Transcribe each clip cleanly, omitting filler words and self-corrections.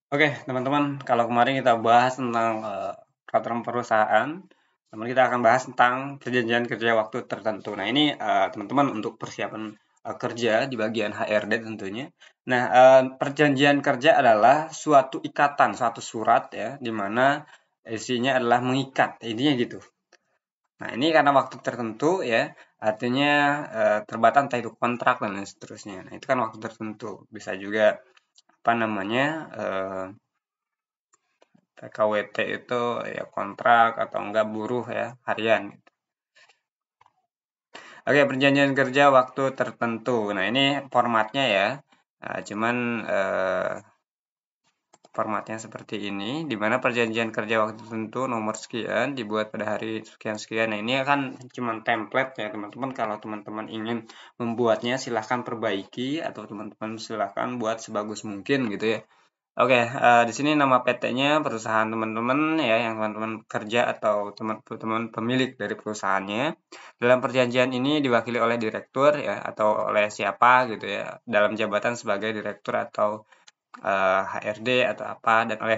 Oke, teman-teman, kalau kemarin kita bahas tentang peraturan perusahaan, teman kita akan bahas tentang perjanjian kerja waktu tertentu. Nah, ini teman-teman untuk persiapan kerja di bagian HRD tentunya. Nah, perjanjian kerja adalah suatu ikatan, suatu surat ya, di mana isinya adalah mengikat, intinya gitu. Nah, ini karena waktu tertentu ya, artinya terbatas entah itu kontrak dan lain seterusnya. Nah, itu kan waktu tertentu. Bisa juga apa namanya PKWT itu ya kontrak atau enggak buruh ya harian. Oke, perjanjian kerja waktu tertentu. Nah, ini formatnya ya. Cuman formatnya seperti ini, di mana perjanjian kerja waktu tertentu nomor sekian dibuat pada hari sekian-sekian. Nah, ini kan cuma template ya, teman-teman. Kalau teman-teman ingin membuatnya, silahkan perbaiki atau teman-teman silahkan buat sebagus mungkin gitu ya. Oke, di sini nama PT-nya perusahaan teman-teman ya, yang teman-teman kerja atau teman-teman pemilik dari perusahaannya. Dalam perjanjian ini diwakili oleh direktur ya, atau oleh siapa gitu ya, dalam jabatan sebagai direktur atau HRD atau apa, dan oleh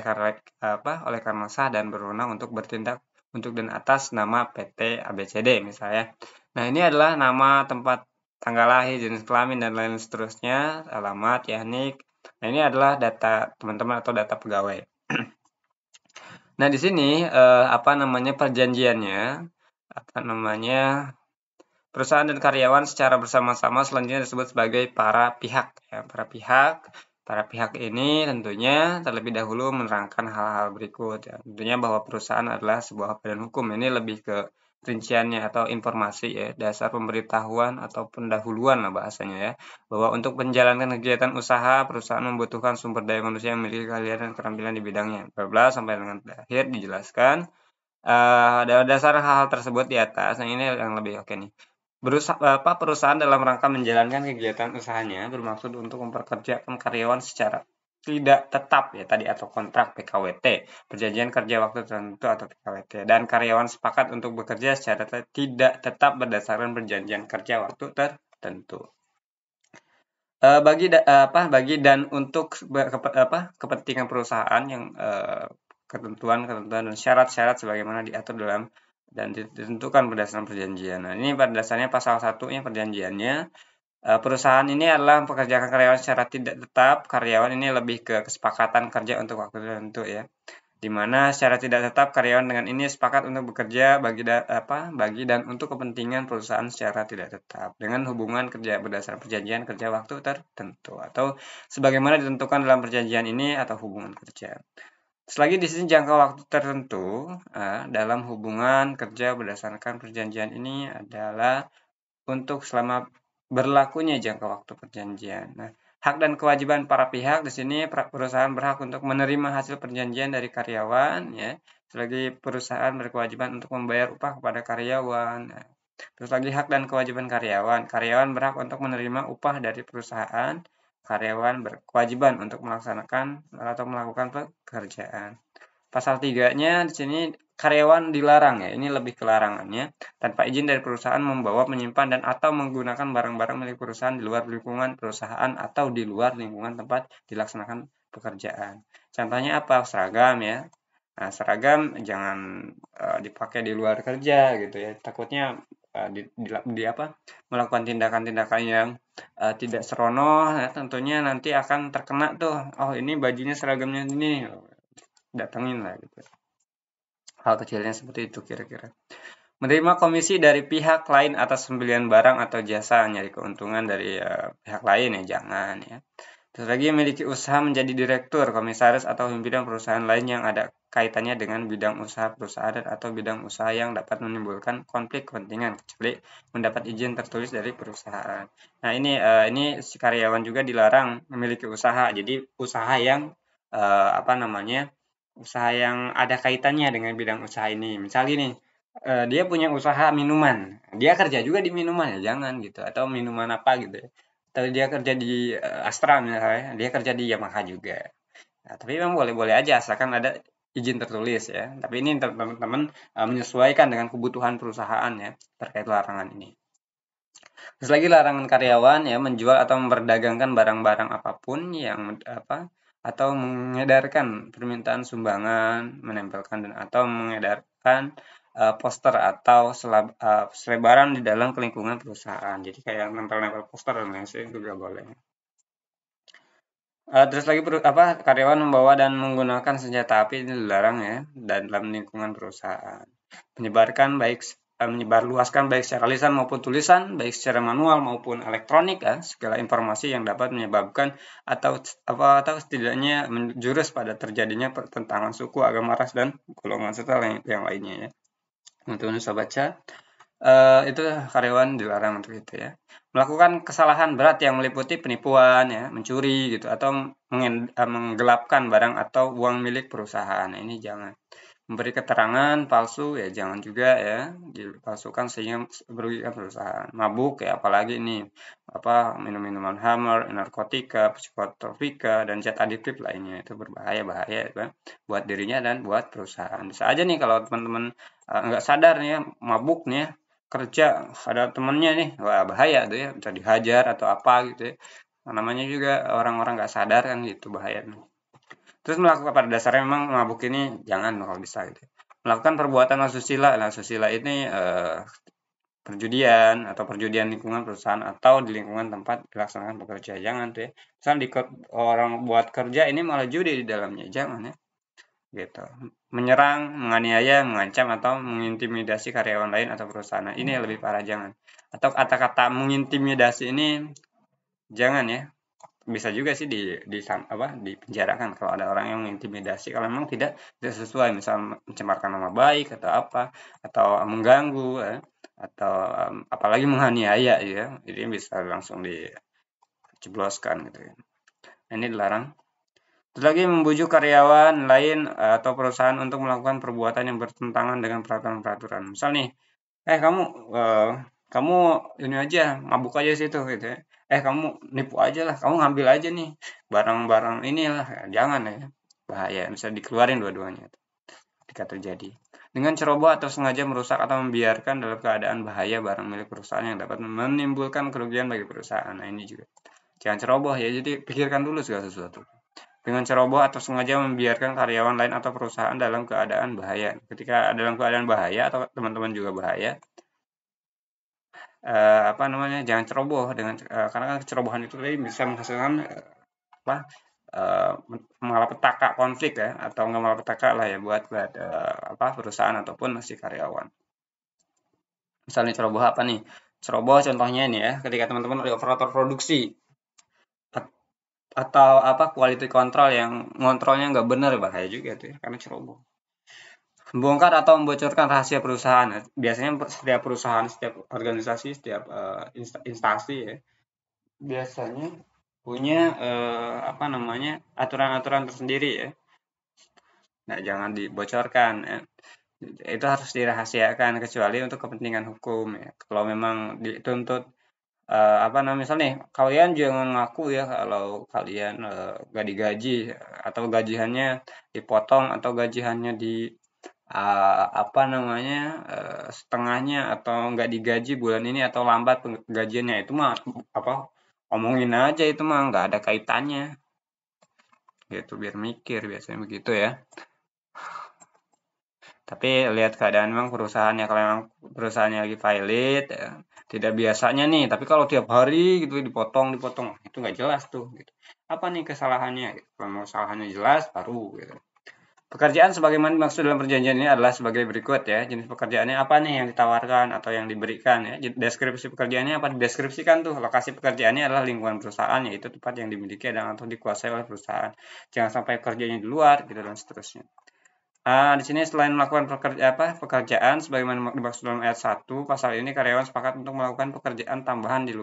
karena sah dan berwenang untuk bertindak untuk dan atas nama PT ABCD misalnya. Nah, ini adalah nama, tempat, tanggal lahir, jenis kelamin dan lain seterusnya, alamat, ya, nik. Nah, ini adalah data teman-teman atau data pegawai. Nah, di sini apa namanya perjanjiannya, apa namanya perusahaan dan karyawan secara bersama-sama selanjutnya disebut sebagai para pihak. Ya, para pihak ini tentunya terlebih dahulu menerangkan hal-hal berikut. Ya. Tentunya bahwa perusahaan adalah sebuah badan hukum. Ini lebih ke rinciannya atau informasi ya, dasar pemberitahuan atau pendahuluan lah bahasanya ya, bahwa untuk menjalankan kegiatan usaha perusahaan membutuhkan sumber daya manusia yang memiliki keahlian dan keterampilan di bidangnya. Bla bla sampai dengan akhir dijelaskan. Dasar hal-hal tersebut di atas, nah ini yang lebih oke nih. Perusahaan dalam rangka menjalankan kegiatan usahanya bermaksud untuk memperkerjakan karyawan secara tidak tetap ya tadi atau kontrak PKWT, perjanjian kerja waktu tertentu atau PKWT, dan karyawan sepakat untuk bekerja secara tidak tetap berdasarkan perjanjian kerja waktu tertentu. Bagi dan untuk kepentingan perusahaan yang ketentuan-ketentuan dan syarat-syarat sebagaimana diatur dalam dan ditentukan berdasarkan perjanjian. Nah, ini pada dasarnya pasal 1-nya perjanjiannya. Perusahaan ini adalah mempekerjakan karyawan secara tidak tetap. Karyawan ini lebih ke kesepakatan kerja untuk waktu tertentu ya. Di mana secara tidak tetap karyawan dengan ini sepakat untuk bekerja bagi dan untuk kepentingan perusahaan secara tidak tetap dengan hubungan kerja berdasarkan perjanjian kerja waktu tertentu atau sebagaimana ditentukan dalam perjanjian ini atau hubungan kerja. Selagi di sini jangka waktu tertentu dalam hubungan kerja berdasarkan perjanjian ini adalah untuk selama berlakunya jangka waktu perjanjian. Nah, hak dan kewajiban para pihak di sini perusahaan berhak untuk menerima hasil perjanjian dari karyawan ya. Selagi perusahaan berkewajiban untuk membayar upah kepada karyawan. Nah, terus lagi hak dan kewajiban karyawan. Karyawan berhak untuk menerima upah dari perusahaan. Karyawan berkewajiban untuk melaksanakan atau melakukan pekerjaan. Pasal 3-nya di sini karyawan dilarang ya, ini lebih ke larangannya. Tanpa izin dari perusahaan membawa, menyimpan, dan atau menggunakan barang-barang milik perusahaan di luar lingkungan perusahaan atau di luar lingkungan tempat dilaksanakan pekerjaan. Contohnya apa? Seragam ya. Nah, seragam jangan dipakai di luar kerja gitu ya. Takutnya melakukan tindakan-tindakan yang tidak seronoh ya, tentunya nanti akan terkena tuh. Oh, ini bajunya seragamnya ini datengin lah gitu. Hal kecilnya seperti itu kira-kira. Menerima komisi dari pihak lain atas pembelian barang atau jasa, nyari keuntungan dari pihak lain ya jangan ya. Terus lagi memiliki usaha menjadi direktur, komisaris atau pimpinan perusahaan lain yang ada kaitannya dengan bidang usaha perusahaan atau bidang usaha yang dapat menimbulkan konflik kepentingan kecuali mendapat izin tertulis dari perusahaan. Nah, ini si karyawan juga dilarang memiliki usaha. Jadi usaha yang apa namanya? Usaha yang ada kaitannya dengan bidang usaha ini. Misal gini, dia punya usaha minuman, dia kerja juga di minuman ya jangan gitu, atau minuman apa gitu ya. Atau dia kerja di Astra misalnya, dia kerja di Yamaha juga. Nah, tapi memang boleh-boleh aja asalkan ada izin tertulis ya. Tapi ini teman-teman menyesuaikan dengan kebutuhan perusahaan ya terkait larangan ini. Terus lagi larangan karyawan ya menjual atau memperdagangkan barang-barang apapun yang atau mengedarkan permintaan sumbangan, menempelkan dan atau mengedarkan poster atau selebaran di dalam lingkungan perusahaan. Jadi kayak nempel-nempel poster dan lain-lain juga boleh. Terus lagi karyawan membawa dan menggunakan senjata api ini dilarang ya dan dalam lingkungan perusahaan. Menyebarluaskan baik secara lisan maupun tulisan, baik secara manual maupun elektronik ya, segala informasi yang dapat menyebabkan atau setidaknya menjurus pada terjadinya pertentangan suku, agama, ras dan golongan serta yang lainnya ya. Untuk saya baca itu karyawan dilarang untuk itu ya. Melakukan kesalahan berat yang meliputi penipuan ya, mencuri gitu atau menggelapkan barang atau uang milik perusahaan. Nah, ini jangan. Memberi keterangan palsu ya jangan juga ya, dipalsukan sehingga merugikan perusahaan. Mabuk ya apalagi ini minum-minuman khamar, narkotika, psikotropika dan zat adiktif lainnya itu bahaya ya, buat dirinya dan buat perusahaan. Bisa aja nih kalau teman-teman nggak sadar nih ya, mabuk nih ya, kerja ada temennya nih, wah bahaya tuh ya, bisa dihajar atau apa gitu ya. Namanya juga orang-orang nggak sadar kan gitu bahaya. Terus melakukan pada dasarnya memang mabuk ini jangan kalau bisa gitu. Melakukan perbuatan asusila. Nah, asusila ini perjudian atau perjudian lingkungan perusahaan atau di lingkungan tempat dilaksanakan bekerja. Jangan tuh ya. Misal orang buat kerja ini malah judi di dalamnya. Jangan ya. Gitu. Menyerang, menganiaya, mengancam atau mengintimidasi karyawan lain atau perusahaan. Nah, ini yang lebih parah jangan. Atau kata-kata mengintimidasi ini jangan ya. Bisa juga sih dipenjarakan kalau ada orang yang mengintimidasi kalau memang tidak sesuai, misal mencemarkan nama baik atau apa atau mengganggu ya, atau apalagi menganiaya ya, jadi bisa langsung dijebloskan gitu ya. Ini dilarang. Terus lagi membujuk karyawan lain atau perusahaan untuk melakukan perbuatan yang bertentangan dengan peraturan-peraturan. Misal nih, kamu kamu ini aja mabuk aja situ gitu ya. Kamu nipu aja lah, kamu ngambil aja nih barang-barang inilah, jangan ya, bahaya, bisa dikeluarin dua-duanya ketika terjadi. Dengan ceroboh atau sengaja merusak atau membiarkan dalam keadaan bahaya barang milik perusahaan yang dapat menimbulkan kerugian bagi perusahaan. Nah ini juga jangan ceroboh ya, jadi pikirkan dulu segala sesuatu. Dengan ceroboh atau sengaja membiarkan karyawan lain atau perusahaan dalam keadaan bahaya. Ketika dalam keadaan bahaya atau teman-teman juga bahaya, jangan ceroboh karena kan kecerobohan itu tadi bisa menghasilkan apa malapetaka konflik ya, atau nggak malapetaka lah ya buat perusahaan ataupun si karyawan. Misalnya ceroboh apa nih? Ceroboh contohnya ini ya, ketika teman-teman ada operator produksi atau quality control yang ngontrolnya nggak benar, bahaya juga tuh ya, karena ceroboh. Membongkar atau membocorkan rahasia perusahaan. Biasanya setiap perusahaan, setiap organisasi, setiap instansi ya, biasanya punya aturan-aturan tersendiri ya. Nah, jangan dibocorkan ya. Itu harus dirahasiakan kecuali untuk kepentingan hukum ya. Kalau memang dituntut misalnya nih, kalian jangan ngaku ya kalau kalian gak digaji atau gajiannya dipotong atau gajiannya di setengahnya atau nggak digaji bulan ini atau lambat gajiannya, itu mah omongin aja, itu mah nggak ada kaitannya gitu, biar mikir biasanya begitu ya. Tapi lihat keadaan memang perusahaannya, kalau memang perusahaannya lagi valid ya, tidak biasanya nih, tapi kalau tiap hari gitu dipotong itu nggak jelas tuh gitu. Apa nih kesalahannya gitu. Kalau mau kesalahannya jelas baru gitu. Pekerjaan sebagaimana dimaksud dalam perjanjian ini adalah sebagai berikut ya. Jenis pekerjaannya apa nih yang ditawarkan atau yang diberikan ya. Deskripsi pekerjaannya apa dideskripsikan tuh. Lokasi pekerjaannya adalah lingkungan perusahaan, yaitu tempat yang dimiliki dan atau dikuasai oleh perusahaan. Jangan sampai kerjanya di luar gitu dan seterusnya. Di sini selain melakukan pekerjaan sebagaimana dimaksud dalam ayat 1, pasal ini karyawan sepakat untuk melakukan pekerjaan tambahan di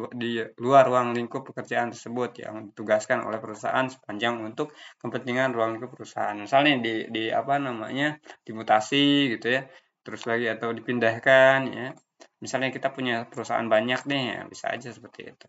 luar ruang lingkup pekerjaan tersebut yang ditugaskan oleh perusahaan sepanjang untuk kepentingan ruang lingkup perusahaan. Misalnya dimutasi gitu ya. Terus lagi atau dipindahkan ya. Misalnya kita punya perusahaan banyak nih ya, bisa aja seperti itu.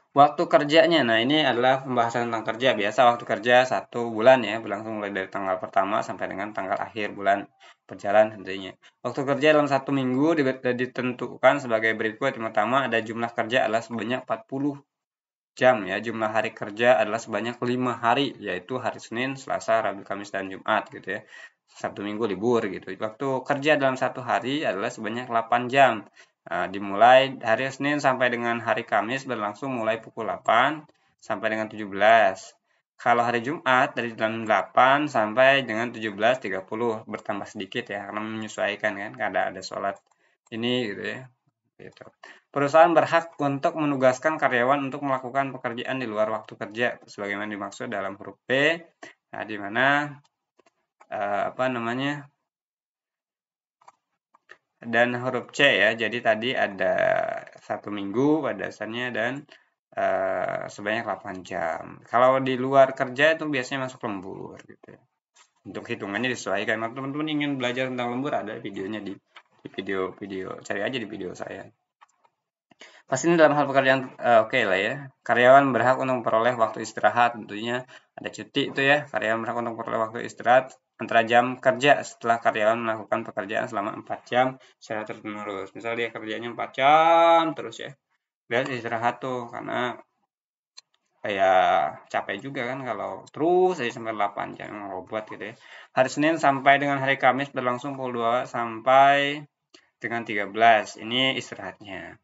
Waktu kerjanya, nah ini adalah pembahasan tentang kerja. Biasa waktu kerja 1 bulan ya, berlangsung mulai dari tanggal pertama sampai dengan tanggal akhir bulan berjalan tentunya. Waktu kerja dalam 1 minggu ditentukan sebagai berikut. Yang pertama ada jumlah kerja adalah sebanyak 40 jam ya. Jumlah hari kerja adalah sebanyak 5 hari, yaitu hari Senin, Selasa, Rabu, Kamis, dan Jumat gitu ya. Sabtu Minggu libur gitu. Waktu kerja dalam satu hari adalah sebanyak 8 jam. Dimulai hari Senin sampai dengan hari Kamis berlangsung mulai pukul 8 sampai dengan 17. Kalau hari Jumat dari jam 8 sampai dengan 17.30 bertambah sedikit ya karena menyesuaikan kan ada sholat ini gitu ya. Gitu. Perusahaan berhak untuk menugaskan karyawan untuk melakukan pekerjaan di luar waktu kerja sebagaimana dimaksud dalam huruf B. Nah, di mana dan huruf C ya. Jadi tadi ada 1 minggu pada dasarnya dan sebanyak 8 jam. Kalau di luar kerja itu biasanya masuk lembur gitu ya. Untuk hitungannya disesuaikan. Kalau teman-teman ingin belajar tentang lembur ada videonya di video cari aja di video saya. Pasti ini dalam hal pekerjaan oke lah ya. Karyawan berhak untuk memperoleh waktu istirahat, tentunya ada cuti itu ya. Karyawan berhak untuk memperoleh waktu istirahat antara jam kerja setelah karyawan melakukan pekerjaan selama 4 jam secara terus-menerus. Misal dia kerjanya 4 jam terus ya. Dia istirahat tuh karena kayak capek juga kan kalau terus aja sampai 8 jam robot gitu ya. Hari Senin sampai dengan hari Kamis berlangsung pukul 2 sampai dengan 13. Ini istirahatnya.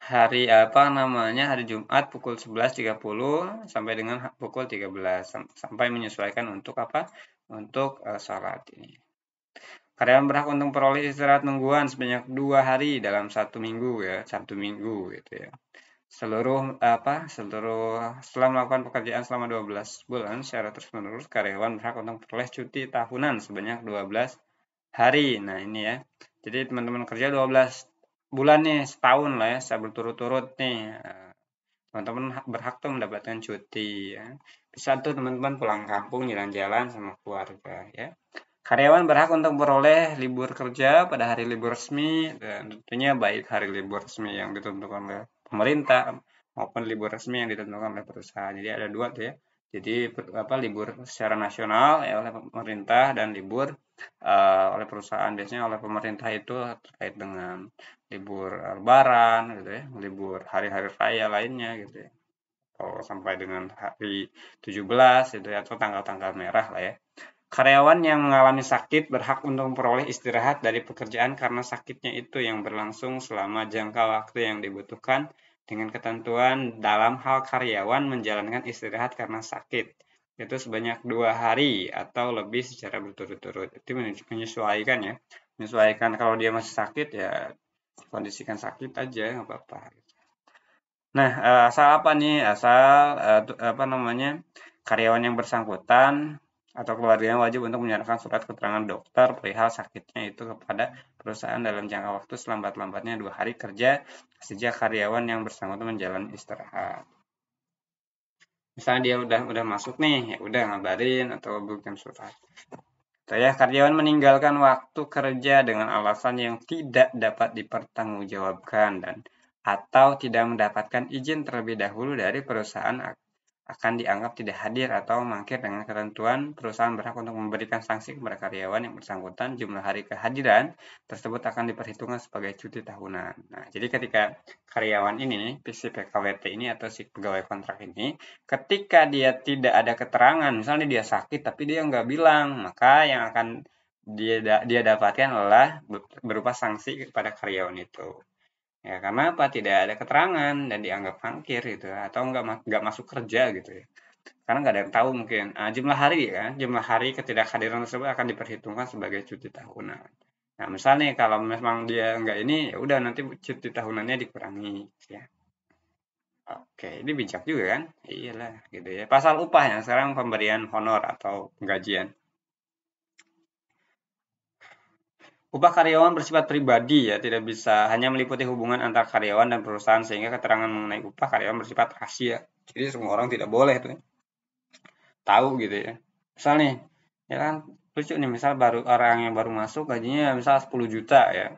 Hari Jumat pukul 11.30 sampai dengan pukul 13 sampai menyesuaikan untuk apa? Untuk sholat ini. Karyawan berhak untuk memperoleh istirahat mingguan sebanyak 2 hari dalam 1 minggu ya, Sabtu Minggu gitu ya. Setelah melakukan pekerjaan selama 12 bulan secara terus-menerus, karyawan berhak untuk memperoleh cuti tahunan sebanyak 12 hari. Nah, ini ya. Jadi teman-teman kerja 12 bulan nih, setahun lah ya, saya berturut-turut nih. Teman-teman berhak tuh mendapatkan cuti ya. Bisa tuh teman-teman pulang kampung jalan-jalan sama keluarga ya. Karyawan berhak untuk memperoleh libur kerja pada hari libur resmi dan tentunya baik hari libur resmi yang ditentukan oleh pemerintah maupun libur resmi yang ditentukan oleh perusahaan. Jadi ada dua tuh ya. Jadi libur secara nasional ya oleh pemerintah dan libur oleh perusahaan. Biasanya oleh pemerintah itu terkait dengan libur lebaran gitu ya, libur hari-hari raya lainnya gitu ya. Atau sampai dengan hari 17 itu ya, atau tanggal-tanggal merah lah ya. Karyawan yang mengalami sakit berhak untuk memperoleh istirahat dari pekerjaan karena sakitnya itu yang berlangsung selama jangka waktu yang dibutuhkan dengan ketentuan dalam hal karyawan menjalankan istirahat karena sakit, yaitu sebanyak 2 hari atau lebih secara berturut-turut. Itu menyesuaikan ya. Menyesuaikan kalau dia masih sakit ya kondisikan sakit aja nggak apa-apa. Nah, asal apa nih? Asal karyawan yang bersangkutan atau keluarganya wajib untuk menyerahkan surat keterangan dokter perihal sakitnya itu kepada perusahaan dalam jangka waktu selambat-lambatnya 2 hari kerja sejak karyawan yang bersangkutan menjalani istirahat. Misalnya dia udah masuk nih, ya udah ngabarin atau bukan surat. Saya karyawan meninggalkan waktu kerja dengan alasan yang tidak dapat dipertanggungjawabkan dan atau tidak mendapatkan izin terlebih dahulu dari perusahaan akan dianggap tidak hadir atau mangkir dengan ketentuan perusahaan berhak untuk memberikan sanksi kepada karyawan yang bersangkutan. Jumlah hari kehadiran tersebut akan diperhitungkan sebagai cuti tahunan. Nah, jadi ketika karyawan ini, si PKWT ini atau si pegawai kontrak ini, ketika dia tidak ada keterangan, misalnya dia sakit tapi dia nggak bilang, maka yang akan dia dapatkan adalah berupa sanksi kepada karyawan itu. Ya, karena apa? Tidak ada keterangan dan dianggap mangkir gitu atau nggak masuk kerja gitu ya. Karena nggak ada yang tahu mungkin. Jumlah hari ya, jumlah hari ketidakhadiran tersebut akan diperhitungkan sebagai cuti tahunan. Nah, misalnya kalau memang dia nggak ini, ya udah nanti cuti tahunannya dikurangi ya. Oke, ini bijak juga kan? Iyalah, gitu ya. Pasal upah yang sekarang pemberian honor atau penggajian. Upah karyawan bersifat pribadi ya, tidak bisa hanya meliputi hubungan antar karyawan dan perusahaan sehingga keterangan mengenai upah karyawan bersifat rahasia. Jadi semua orang tidak boleh tuh tahu gitu ya. Misal nih, ya kan lucu nih misal baru orang yang baru masuk gajinya misal 10 juta ya.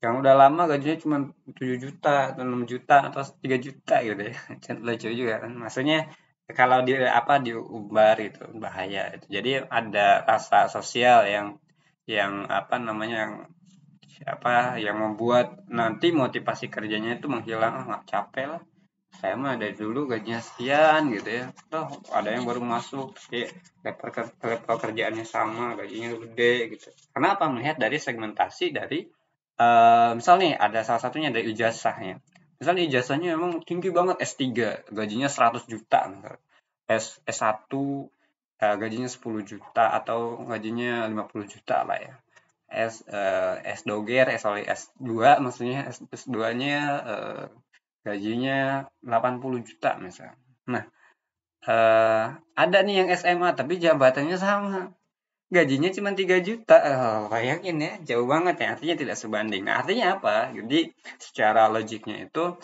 Yang udah lama gajinya cuma 7 juta atau 6 juta atau 3 juta gitu ya. Lucu juga kan. Maksudnya kalau diumbar itu bahaya itu. Jadi ada rasa sosial yang membuat nanti motivasi kerjanya itu menghilang, nggak capek lah saya mah dari dulu gajinya sekian gitu ya, toh ada yang baru masuk tapi level kerjaannya sama, gajinya gede gitu. Kenapa? Melihat dari segmentasi dari misal nih ada salah satunya dari ijazahnya. Misalnya ijazahnya memang tinggi banget S3, gajinya 100 juta misal. S1 gajinya 10 juta atau gajinya 50 juta lah ya. S doger, sorry, S2 maksudnya S2-nya gajinya 80 juta misal. Nah, ada nih yang SMA tapi jabatannya sama. Gajinya cuma 3 juta. Bayangin ya, jauh banget ya. Artinya tidak sebanding. Nah, artinya apa? Jadi secara logiknya itu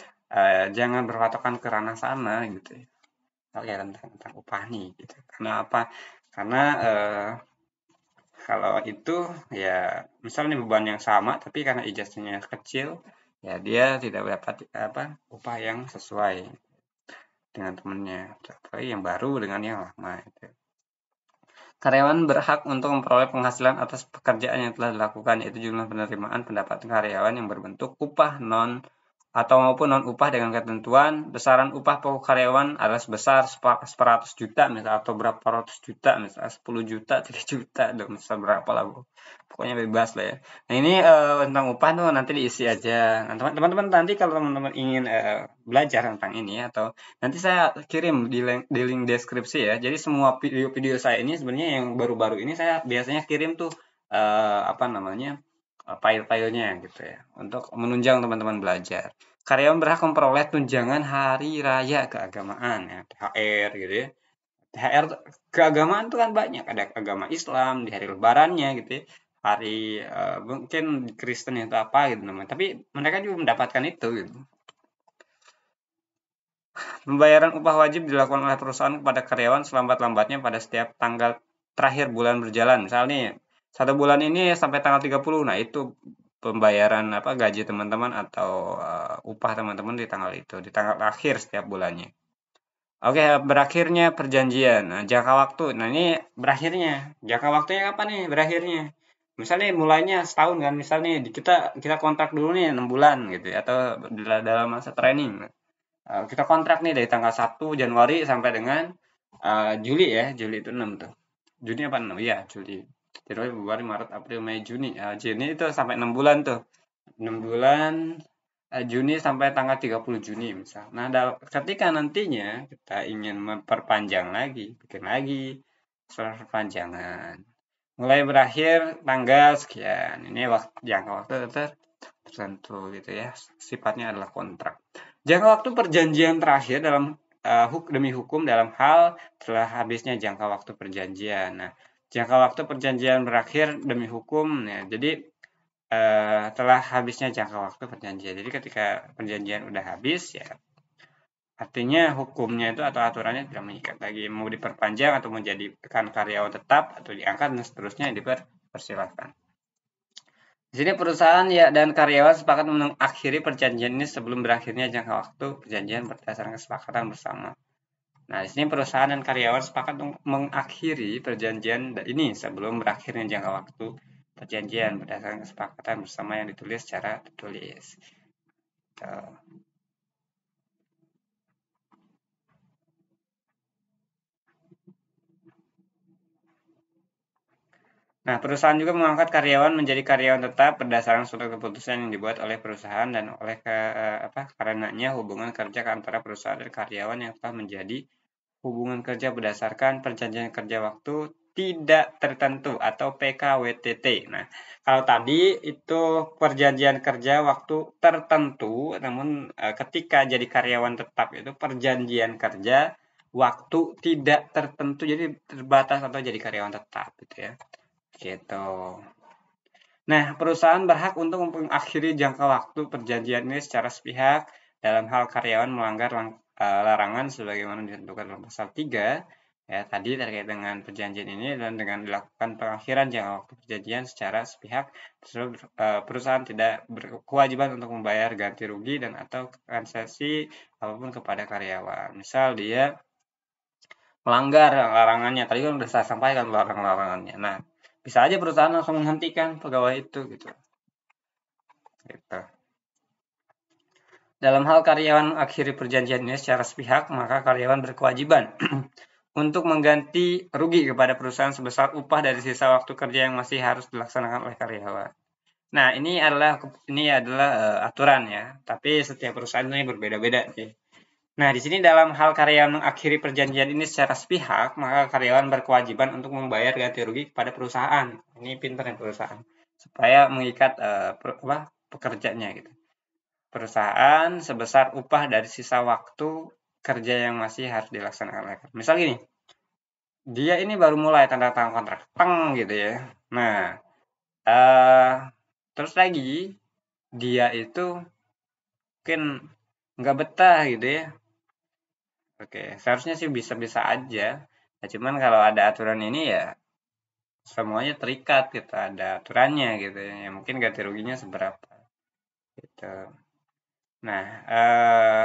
jangan berpatokan ke ranah sana gitu ya. Oke, tentang upah nih gitu. Karena apa? Karena kalau itu ya misalnya beban yang sama tapi karena ijazahnya kecil ya dia tidak dapat apa upah yang sesuai dengan temennya, apalagi yang baru dengan yang lama itu. Karyawan berhak untuk memperoleh penghasilan atas pekerjaan yang telah dilakukan, yaitu jumlah penerimaan pendapatan karyawan yang berbentuk upah non atau maupun non upah dengan ketentuan besaran upah pokok karyawan adalah sebesar 100 juta misal atau berapa ratus juta misal 10 juta 3 juta dan misal berapa lah pokoknya bebas lah ya. Nah ini tentang upah tuh nanti diisi aja. Nah teman-teman nanti kalau teman-teman ingin belajar tentang ini atau nanti saya kirim di link deskripsi ya. Jadi semua video-video saya ini sebenarnya yang baru-baru ini saya biasanya kirim tuh apa namanya file-filenya gitu ya untuk menunjang teman-teman belajar. Karyawan berhak memperoleh tunjangan hari raya keagamaan ya, THR gitu ya. THR keagamaan itu kan banyak, ada agama Islam di hari lebarannya gitu ya. Hari mungkin Kristen itu apa gitu namanya. Tapi mereka juga mendapatkan itu gitu. Pembayaran upah wajib dilakukan oleh perusahaan kepada karyawan selambat-lambatnya pada setiap tanggal terakhir bulan berjalan. Misalnya nih, satu bulan ini sampai tanggal 30, nah itu pembayaran apa gaji teman-teman atau upah teman-teman di tanggal itu, di tanggal akhir setiap bulannya. Oke, berakhirnya perjanjian. Nah, jangka waktu. Nah, ini berakhirnya. Jangka waktunya kapan nih berakhirnya? Misalnya mulainya setahun kan, misalnya kita kita kontrak dulu nih 6 bulan gitu ya, atau dalam masa training. Kita kontrak nih dari tanggal 1 Januari sampai dengan Juli ya, Juli itu 6 tuh. Juni apa 6? Iya, Juli. Januari, Februari, Maret, April, Mei, Juni. Juni itu sampai 6 bulan tuh. 6 bulan Juni sampai tanggal 30 Juni misal. Nah, ketika nantinya kita ingin memperpanjang lagi, bikin lagi surat perpanjangan. Mulai berakhir tanggal sekian. Ini jangka waktu tertentu gitu ya. Sifatnya adalah kontrak. Jangka waktu perjanjian terakhir dalam demi hukum dalam hal telah habisnya jangka waktu perjanjian. Nah, jangka waktu perjanjian berakhir demi hukum ya. Jadi telah habisnya jangka waktu perjanjian. Jadi ketika perjanjian udah habis ya artinya hukumnya itu atau aturannya tidak mengikat lagi mau diperpanjang atau menjadikan karyawan tetap atau diangkat dan seterusnya dipersilahkan. Di sini perusahaan ya dan karyawan sepakat mengakhiri perjanjian ini sebelum berakhirnya jangka waktu perjanjian berdasarkan kesepakatan bersama. Nah, di sini perusahaan dan karyawan sepakat untuk mengakhiri perjanjian ini sebelum berakhirnya jangka waktu perjanjian berdasarkan kesepakatan bersama yang ditulis secara tertulis. Nah, perusahaan juga mengangkat karyawan menjadi karyawan tetap berdasarkan surat keputusan yang dibuat oleh perusahaan dan oleh karenanya hubungan kerja antara perusahaan dan karyawan yang telah menjadi hubungan kerja berdasarkan perjanjian kerja waktu tidak tertentu atau PKWTT. Nah, kalau tadi itu perjanjian kerja waktu tertentu, namun ketika jadi karyawan tetap itu perjanjian kerja waktu tidak tertentu, jadi terbatas atau jadi karyawan tetap gitu ya. Gitu. Nah, perusahaan berhak untuk mengakhiri jangka waktu perjanjian ini secara sepihak dalam hal karyawan melanggar larangan sebagaimana ditentukan dalam pasal 3 ya tadi terkait dengan perjanjian ini dan dengan dilakukan pengakhiran jangka waktu perjanjian secara sepihak perusahaan tidak berkewajiban untuk membayar ganti rugi dan atau kompensasi apapun kepada karyawan. Misal dia melanggar larangannya, tadi kan udah saya sampaikan larangannya. Nah, bisa aja perusahaan langsung menghentikan pegawai itu gitu. Gitu. Dalam hal karyawan mengakhiri perjanjiannya secara sepihak, maka karyawan berkewajiban untuk mengganti rugi kepada perusahaan sebesar upah dari sisa waktu kerja yang masih harus dilaksanakan oleh karyawan. Nah, ini adalah aturan ya, tapi setiap perusahaan ini berbeda-beda nih. Nah, di sini dalam hal karyawan mengakhiri perjanjian ini secara sepihak, maka karyawan berkewajiban untuk membayar ganti rugi kepada perusahaan. Ini pintar perusahaan, supaya mengikat pekerjanya gitu. Perusahaan sebesar upah dari sisa waktu kerja yang masih harus dilaksanakan oleh. Misal gini, dia ini baru mulai tanda tangan kontrak, gitu ya. Nah, terus lagi dia itu mungkin nggak betah gitu ya. Oke, seharusnya sih bisa-bisa aja. Nah, cuman kalau ada aturan ini ya semuanya terikat gitu, ada aturannya gitu ya. Ya mungkin ganti ruginya seberapa gitu. Nah,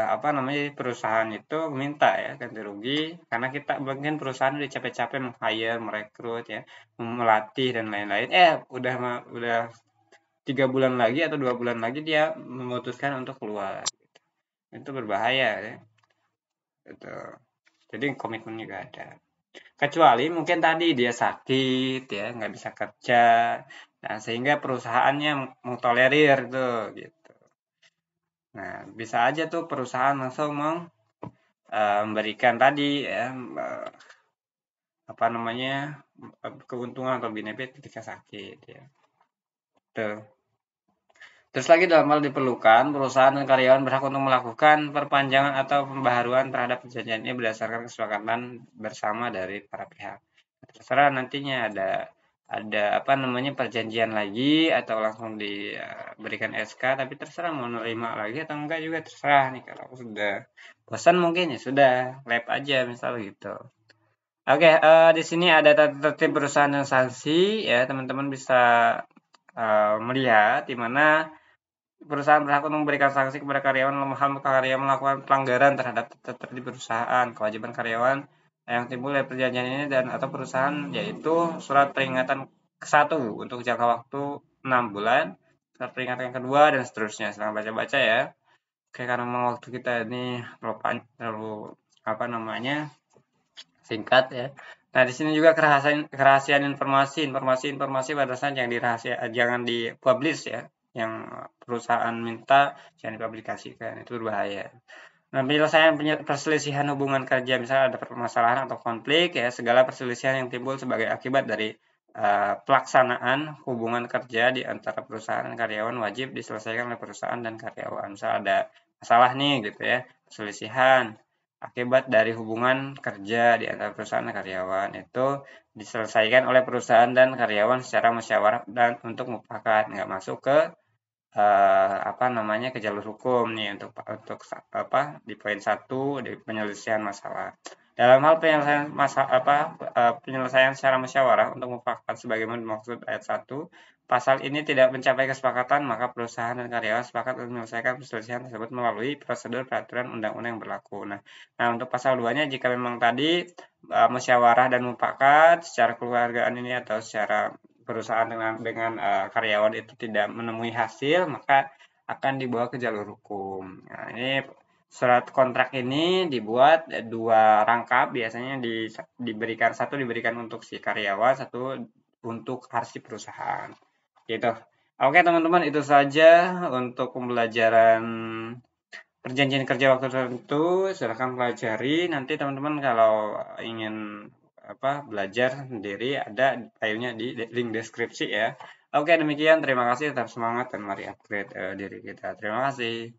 apa namanya, perusahaan itu minta ya ganti rugi karena kita mungkin perusahaan udah capek-capek meng-hire, merekrut ya, melatih dan lain-lain. Udah 3 bulan lagi atau 2 bulan lagi dia memutuskan untuk keluar. Itu berbahaya ya. Gitu. Jadi komitmennya gak ada. Kecuali mungkin tadi dia sakit ya, nggak bisa kerja. Nah, sehingga perusahaannya mau tolerir tuh gitu. Nah, bisa aja tuh perusahaan langsung memberikan tadi ya, apa namanya, keuntungan atau benefit ketika sakit ya. Tuh. Terus lagi dalam hal diperlukan, perusahaan dan karyawan berhak untuk melakukan perpanjangan atau pembaharuan terhadap perjanjian ini berdasarkan kesepakatan bersama dari para pihak. Terserah nantinya ada apa namanya perjanjian lagi atau langsung diberikan SK, tapi terserah mau nerima lagi atau enggak juga terserah nih. Kalau sudah bosan mungkin ya sudah lab aja misal gitu. Oke, di sini ada tertib perusahaan dan sanksi ya, teman-teman bisa melihat di mana perusahaan berhak untuk memberikan sanksi kepada karyawan dalam karyawan melakukan pelanggaran terhadap tertib perusahaan. Kewajiban karyawan yang timbul dari perjanjian ini dan atau perusahaan yaitu surat peringatan ke-1 untuk jangka waktu 6 bulan, surat peringatan yang kedua dan seterusnya. Silahkan baca-baca ya. Oke, karena memang waktu kita ini terlalu apa namanya singkat ya. Nah, di sini juga kerahasiaan informasi pada saat yang jangan dipublish ya. Yang perusahaan minta jangan dipublikasikan, itu berbahaya. Nah, penyelesaian perselisihan hubungan kerja, misalnya ada permasalahan atau konflik ya, segala perselisihan yang timbul sebagai akibat dari pelaksanaan hubungan kerja di antara perusahaan dan karyawan wajib diselesaikan oleh perusahaan dan karyawan. Misal ada masalah nih gitu ya, perselisihan akibat dari hubungan kerja di antara perusahaan dan karyawan itu diselesaikan oleh perusahaan dan karyawan secara musyawarah dan untuk mufakat, nggak masuk ke apa namanya ke jalur hukum nih untuk apa di poin 1 di penyelesaian masalah. Dalam hal penyelesaian secara musyawarah untuk mufakat sebagaimana dimaksud ayat 1, pasal ini tidak mencapai kesepakatan, maka perusahaan dan karyawan sepakat untuk menyelesaikan perselisihan tersebut melalui prosedur peraturan undang-undang yang berlaku. Nah, untuk pasal 2-nya jika memang tadi musyawarah dan mufakat secara keluargaan ini atau secara perusahaan dengan karyawan itu tidak menemui hasil, maka akan dibawa ke jalur hukum. Nah, ini surat kontrak ini dibuat 2 rangkap, biasanya diberikan satu diberikan untuk si karyawan, satu untuk arsip perusahaan. Gitu. Oke teman-teman, itu saja untuk pembelajaran perjanjian kerja waktu tertentu. Silahkan pelajari. Nanti teman-teman kalau ingin belajar sendiri ada filenya di link deskripsi ya. Oke demikian, terima kasih, tetap semangat dan mari upgrade diri kita. Terima kasih.